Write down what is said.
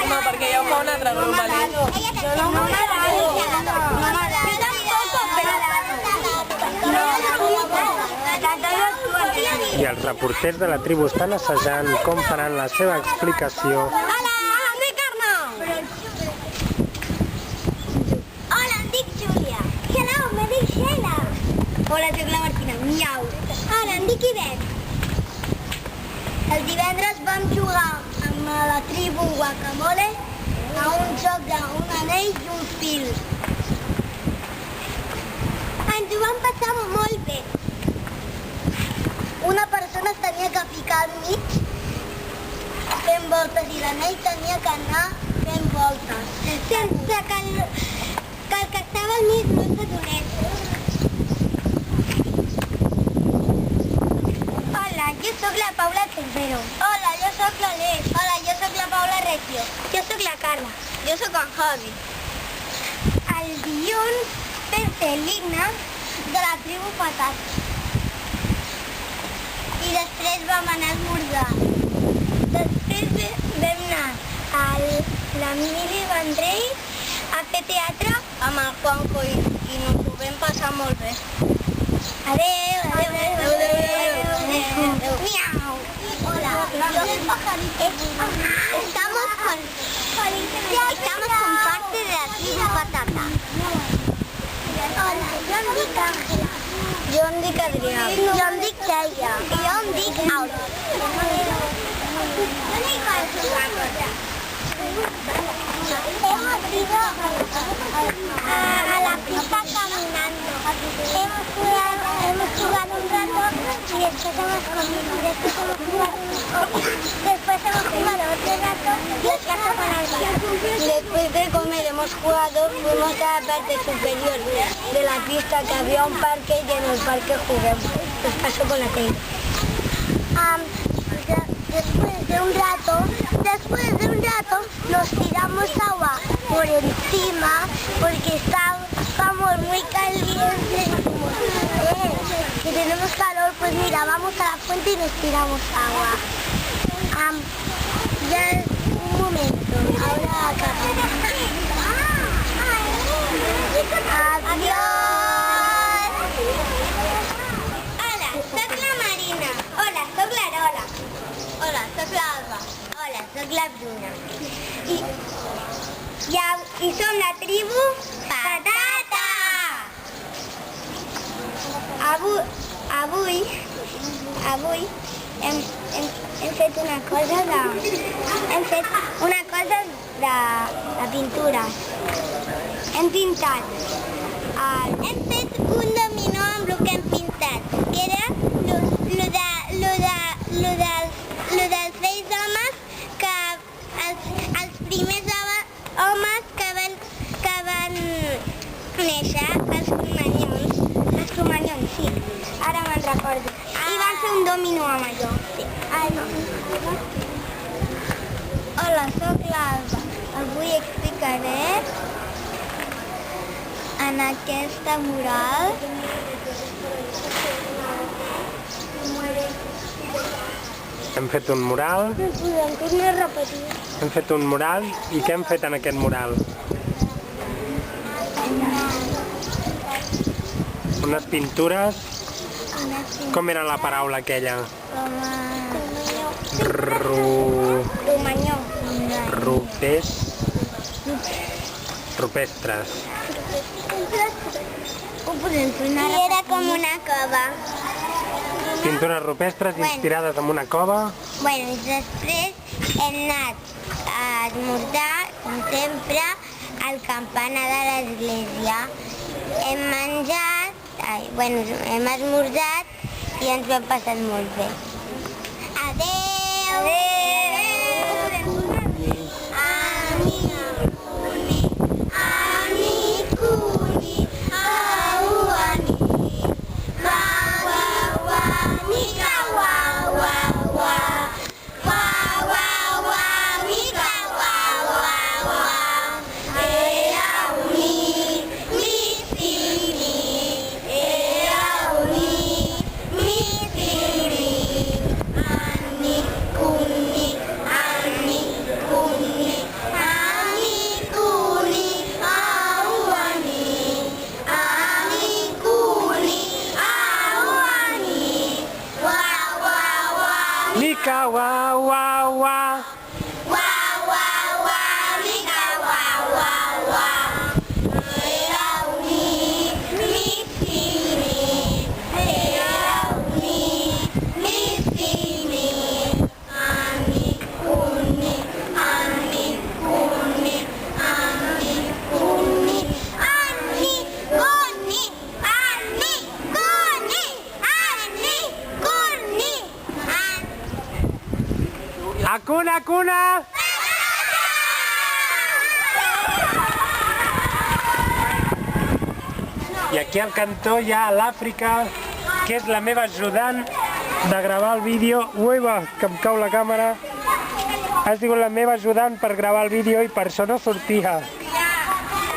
No, perquè ja ho fa un altre grup, I els reporters de la tribu estan assajant com faran la seva explicació. Hola, em dic Arnau. Hola, em dic Júlia. Hello, me dic Sheila. Hola, soc la Martina. Miau. Hola, em dic Ivet. El divendres vam jugar amb la tribu Guacamole a un joc d'un anell i un fil. Ens ho vam passar molt bé. Una persona es tenia que ficar al mig fent voltes i l'anell tenia que anar fent voltes sense que el que estava al mig no s'adonés. Hola, jo sóc la Paula Cervero. Hola, jo sóc l'Aleix. Hola, jo sóc la Paula Recio. Jo sóc la Carla. Jo sóc en Javi. El dilluns vam fer l'himne de la tribu Patata. I després vam anar a esmorzar. Després vam anar a l'Emili Vendrell a fer teatre amb el Juanjo i nos ho vam passar molt bé. Adéu, adéu, adéu, adéu. Miau. Hola, yo soy Pajarito. Estamos con parte de la tribu Patata. Hola, jo em dic Àngela. Jo em dic Adrià. Jo em dic Celia. I jo em dic Aura. Hemos ido a la pista caminando. Hemos jugado un rato y después hemos comido. Después hemos jugado otro rato y otro rato con Adrià. Después de comer hemos jugado, fuimos a la parte superior de la pista que había un parque y en el parque jugamos. Nos pasó con la tele. Después de un rato nos tiramos agua por encima porque estábamos muy calientes. Si tenemos calor, pues mira, vamos a la fuente y nos tiramos agua. Ya un momento, ahora acá. Adiós. Hola, soc la Marina. Hola, soc l'Arola. Hola, soc l'Alba. Hola, soc la Bruna. I som la tribu Patata. Avui hem fet una cosa de pintures. Hem pintat. Hem fet un dominó amb el que hem pintat, que era lo dels vells homes, que els primers homes que van néixer, els cromanyons, sí, ara me'n recordo. I van fer un dominó amb allò. Hola, soc l'Alba. Avui explicaré en aquesta mural Hem fet un mural. no podem tornar a repetir. Hem fet un mural. I què hem fet en aquest mural? Unes pintures. Com era la paraula aquella? Cromanyó. Rupestres. I era com una cova. Pintures rupestres inspirades en una cova. Bueno, i després hem anat a esmorzar, com sempre, al campanar de l'església. Hem menjat, hem esmorzat i ens ho hem passat molt bé. Adéu! Mica, I aquí al cantó hi ha l'Àfrica, que és la meva ajudant de gravar el vídeo. Ui, va, que em cau la càmera. Ha sigut la meva ajudant per gravar el vídeo i per això no sortia.